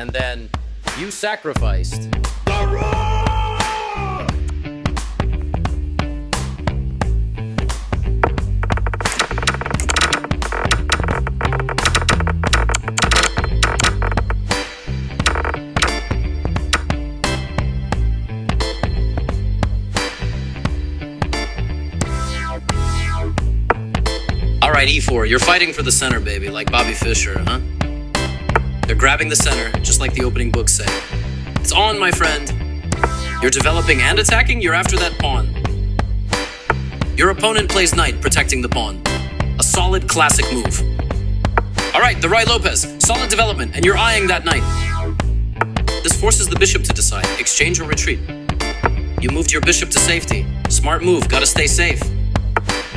and then you sacrificed. Alright, E4, you're fighting for the center, baby, like Bobby Fischer, huh? They're grabbing the center, just like the opening books say. It's on, my friend. You're developing and attacking, you're after that pawn. Your opponent plays knight, protecting the pawn. A solid, classic move. Alright, the Rai Lopez, solid development, and you're eyeing that knight. This forces the bishop to decide, exchange or retreat. You moved your bishop to safety. Smart move, gotta stay safe.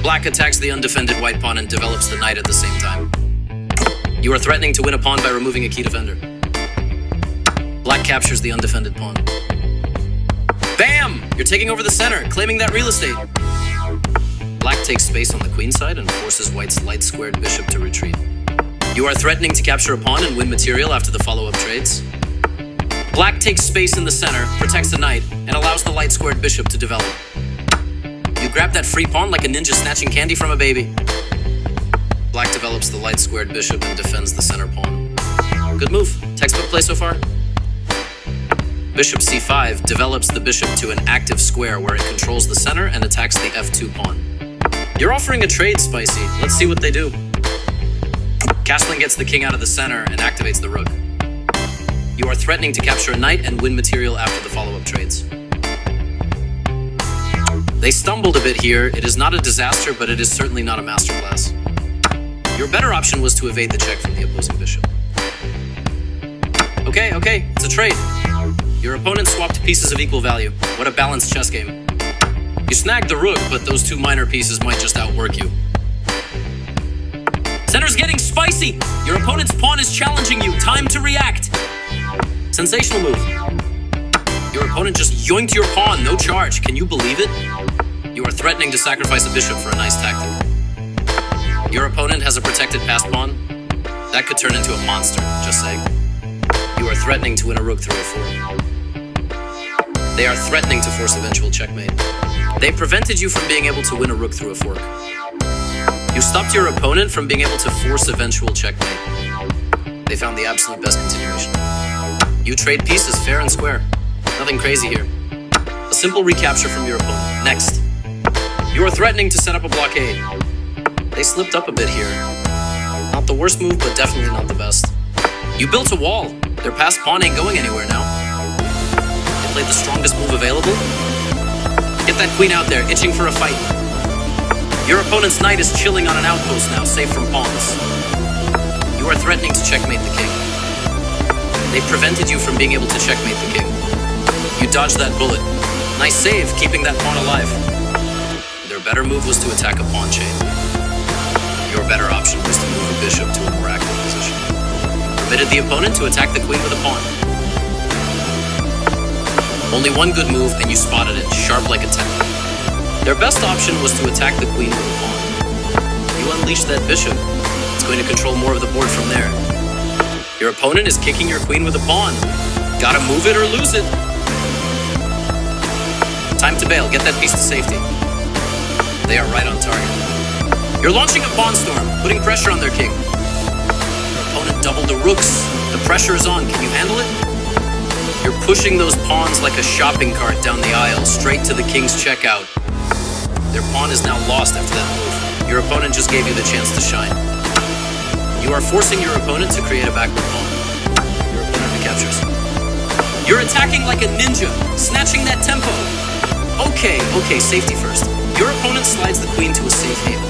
Black attacks the undefended white pawn and develops the knight at the same time. You are threatening to win a pawn by removing a key defender. Black captures the undefended pawn. Bam! You're taking over the center, claiming that real estate. Black takes space on the queen side and forces white's light-squared bishop to retreat. You are threatening to capture a pawn and win material after the follow-up trades. Black takes space in the center, protects the knight, and allows the light-squared bishop to develop. You grab that free pawn like a ninja snatching candy from a baby. Black develops the light-squared bishop and defends the center pawn. Good move. Textbook play so far? Bishop c5 develops the bishop to an active square where it controls the center and attacks the f2 pawn. You're offering a trade, Spicy. Let's see what they do. Castling gets the king out of the center and activates the rook. You are threatening to capture a knight and win material after the follow-up trades. They stumbled a bit here. It is not a disaster, but it is certainly not a masterclass. Your better option was to evade the check from the opposing bishop. Okay, it's a trade. Your opponent swapped pieces of equal value. What a balanced chess game. You snagged the rook, but those two minor pieces might just outwork you. Center's getting spicy! Your opponent's pawn is challenging you. Time to react. Sensational move. Your opponent just yoinked your pawn, no charge. Can you believe it? You are threatening to sacrifice a bishop for a nice tactic. Your opponent has a protected passed pawn. That could turn into a monster, just saying. You are threatening to win a rook through a fork. They are threatening to force eventual checkmate. They prevented you from being able to win a rook through a fork. You stopped your opponent from being able to force eventual checkmate. They found the absolute best continuation. You trade pieces fair and square. Nothing crazy here. A simple recapture from your opponent. Next. You are threatening to set up a blockade. They slipped up a bit here. Not the worst move, but definitely not the best. You built a wall. Their passed pawn ain't going anywhere now. They played the strongest move available. Get that queen out there, itching for a fight. Your opponent's knight is chilling on an outpost now, safe from pawns. You are threatening to checkmate the king. They prevented you from being able to checkmate the king. You dodged that bullet. Nice save, keeping that pawn alive. Their better move was to attack a pawn chain. Your better option was to move a bishop to a more active position. Permitted the opponent to attack the queen with a pawn. Only one good move and you spotted it, sharp like a temper. Their best option was to attack the queen with a pawn. You unleashed that bishop. It's going to control more of the board from there. Your opponent is kicking your queen with a pawn. Gotta move it or lose it. Time to bail, get that piece to safety. They are right on target. You're launching a pawn storm, putting pressure on their king. Your opponent doubled the rooks. The pressure is on, can you handle it? You're pushing those pawns like a shopping cart down the aisle, straight to the king's checkout. Their pawn is now lost after that move. Your opponent just gave you the chance to shine. You are forcing your opponent to create a backward pawn. Your opponent recaptures. You're attacking like a ninja, snatching that tempo. Okay, safety first. Your opponent slides the queen to a safe haven.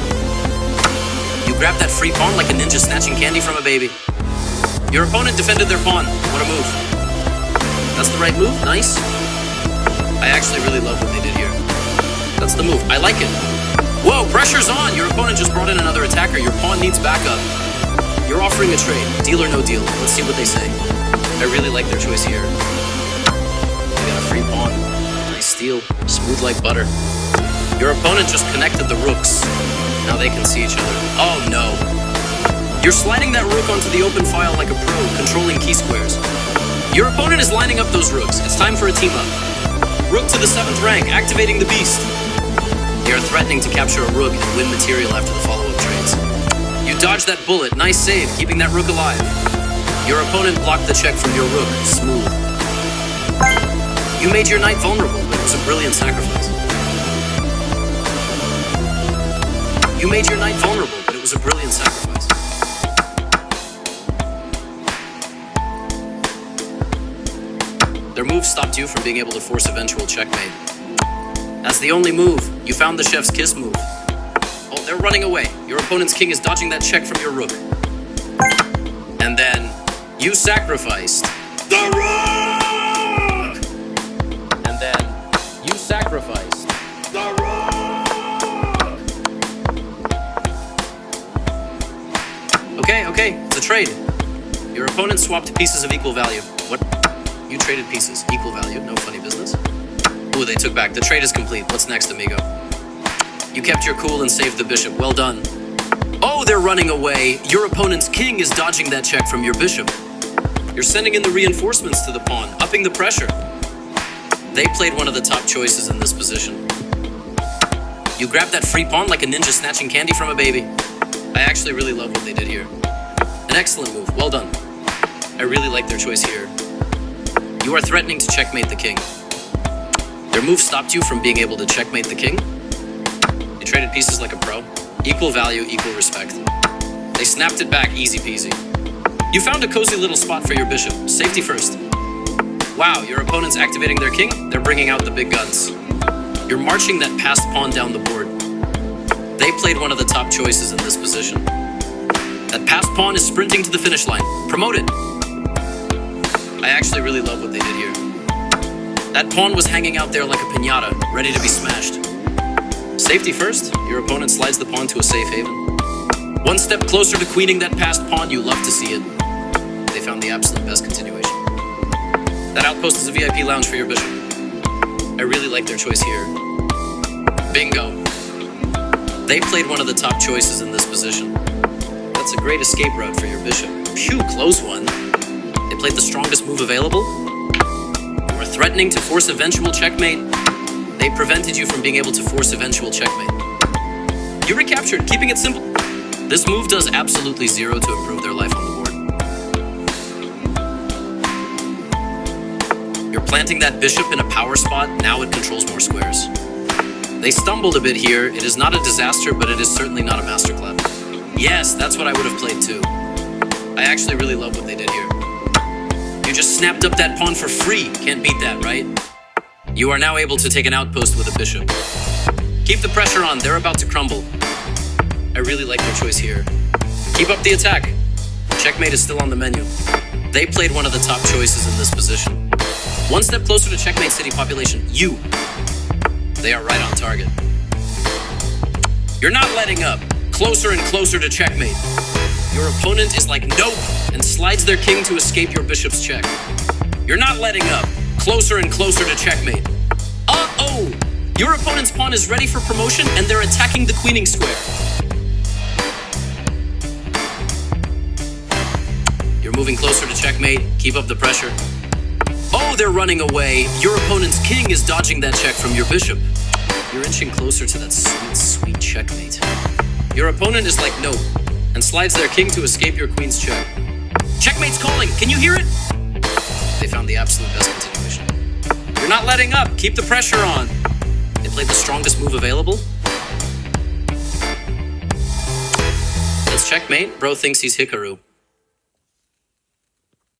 You grab that free pawn like a ninja snatching candy from a baby. Your opponent defended their pawn. What a move. That's the right move, nice. I actually really love what they did here. That's the move, I like it. Whoa, pressure's on! Your opponent just brought in another attacker. Your pawn needs backup. You're offering a trade, deal or no deal. Let's see what they say. I really like their choice here. They got a free pawn. Nice steal, smooth like butter. Your opponent just connected the rooks. Now they can see each other. Oh no. You're sliding that rook onto the open file like a pro, controlling key squares. Your opponent is lining up those rooks. It's time for a team up. Rook to the 7th rank, activating the beast. They are threatening to capture a rook and win material after the follow-up trades. You dodge that bullet. Nice save, keeping that rook alive. Your opponent blocked the check from your rook. Smooth. You made your knight vulnerable, but it was a brilliant sacrifice. You made your knight vulnerable, but it was a brilliant sacrifice. Their move stopped you from being able to force eventual checkmate. As the only move, you found the chef's kiss move. Oh, they're running away. Your opponent's king is dodging that check from your rook. And then, you sacrificed the rook! And then, you sacrificed the rook! Okay, it's a trade. Your opponent swapped pieces of equal value. What? You traded pieces. Equal value, no funny business. Ooh, they took back. The trade is complete. What's next, amigo? You kept your cool and saved the bishop. Well done. Oh, they're running away. Your opponent's king is dodging that check from your bishop. You're sending in the reinforcements to the pawn, upping the pressure. They played one of the top choices in this position. You grabbed that free pawn like a ninja snatching candy from a baby. I actually really love what they did here. An excellent move. Well done. I really like their choice here. You are threatening to checkmate the king. Their move stopped you from being able to checkmate the king. You traded pieces like a pro. Equal value, equal respect. They snapped it back, easy peasy. You found a cozy little spot for your bishop. Safety first. Wow, your opponent's activating their king. They're bringing out the big guns. You're marching that passed pawn down the board. They played one of the top choices in this position. That passed pawn is sprinting to the finish line. Promote it. I actually really love what they did here. That pawn was hanging out there like a piñata, ready to be smashed. Safety first, your opponent slides the pawn to a safe haven. One step closer to queening that passed pawn, you love to see it. They found the absolute best continuation. That outpost is a VIP lounge for your bishop. I really like their choice here. Bingo. They played one of the top choices in this position. That's a great escape route for your bishop. Phew, close one. They played the strongest move available. You were threatening to force eventual checkmate. They prevented you from being able to force eventual checkmate. You recaptured, keeping it simple. This move does absolutely zero to improve their life on the board. You're planting that bishop in a power spot, now it controls more squares. They stumbled a bit here. It is not a disaster, but it is certainly not a masterclass. Yes, that's what I would have played too. I actually really love what they did here. You just snapped up that pawn for free. Can't beat that, right? You are now able to take an outpost with a bishop. Keep the pressure on. They're about to crumble. I really like their choice here. Keep up the attack. Checkmate is still on the menu. They played one of the top choices in this position. One step closer to checkmate city population. You. They are right on target. You're not letting up. Closer and closer to checkmate. Your opponent is like nope and slides their king to escape your bishop's check. You're not letting up. Closer and closer to checkmate. Uh-oh! Your opponent's pawn is ready for promotion and they're attacking the queening square. You're moving closer to checkmate. Keep up the pressure. Oh, they're running away. Your opponent's king is dodging that check from your bishop. You're inching closer to that sweet, sweet checkmate. Your opponent is like nope and slides their king to escape your queen's check. Checkmate's calling. Can you hear it? They found the absolute best continuation. You're not letting up. Keep the pressure on. They played the strongest move available. Let's checkmate. Bro thinks he's Hikaru.